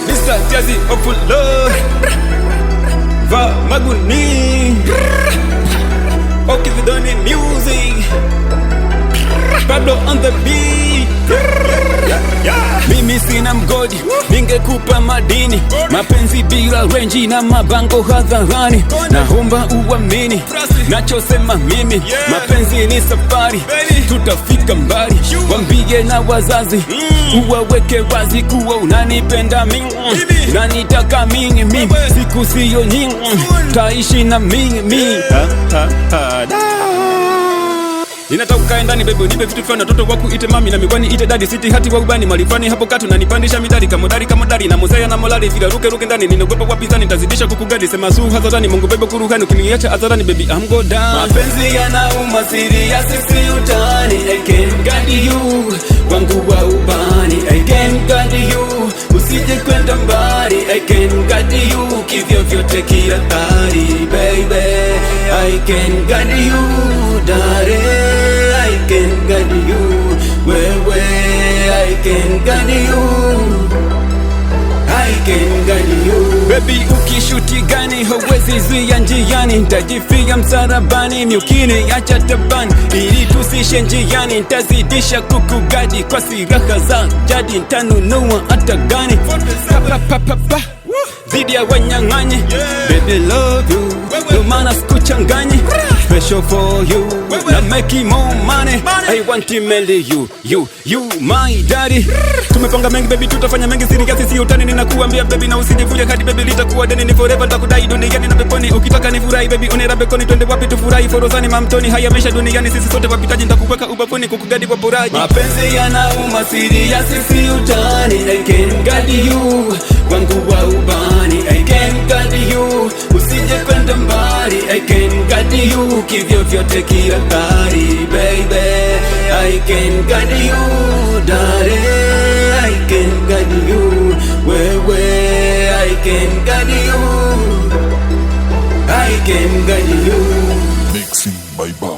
Mr. Jazzy Opulo Va Maguni Okay, we done in music Pablo on the beat Mimi sina mgodi, ningekupa madini mapenzi bila renji na mabango hadharani. Naomba uamini nachosema mimi, mapenzi ni safari, tutafika mbali. Wambie na wazazi, uwaweke wazi kuwa unanipenda mimi, unanitaka mimi, siku siyo nyingi, taishi na mimi. Ninataka ndani bebo nipe vitu fulani, watoto waku ite mami na miwani ite daddy, city hati wa ubani malifani hapo katu na nipandisha midari kama dari na mozea na molari vila ruke ndani. Ninaogopa wapinzani nitazidisha kukugadi, sema su hadharani Mungu bebo kuruhani, ukiniacha hadharani baby I'm go down. Mapenzi yanauma serious si utani, I can guide you wangu wa ubani, I can guide you usije kwenda mbali, I can guide you kivyo vyote kila tari baby, I can guide you darling, I can guide you, wewe I can guide you, I can guide you. Baby ukishuti gani hawezi zuia njiani, nitajifia msarabani miukini acha tabani, ili tusishe njiani nitazidisha kukugadi kwa siraha za jadi, nitanunua hata gani zidi ya wanyang'anyi. Baby love you, no maana sikuchanganyi, special for you, na make more money, I want to marry you my daddy. Tumepanga mengi baby, tutafanya mengi siri kiasi si utani, ninakuambia baby na usijivuje hadi baby litakuwa deni, ni forever nitakudai duniani na peponi, ukitaka nifurahi baby unera koni, twende wapi tufurahi forozani mamtoni, haya maisha duniani sisi sote wapitaji, nitakuweka ubavuni kukugadi kwa poraji. Mapenzi yanauma serious si utani, I can guide you wangu wa ubani, I can guide you usije kwenda mbali, I can guide you kivyo vyote kila tari baby, I can guide you darling, I can guide you, wewe I can guide you, I can guide you. Mixing by Bob.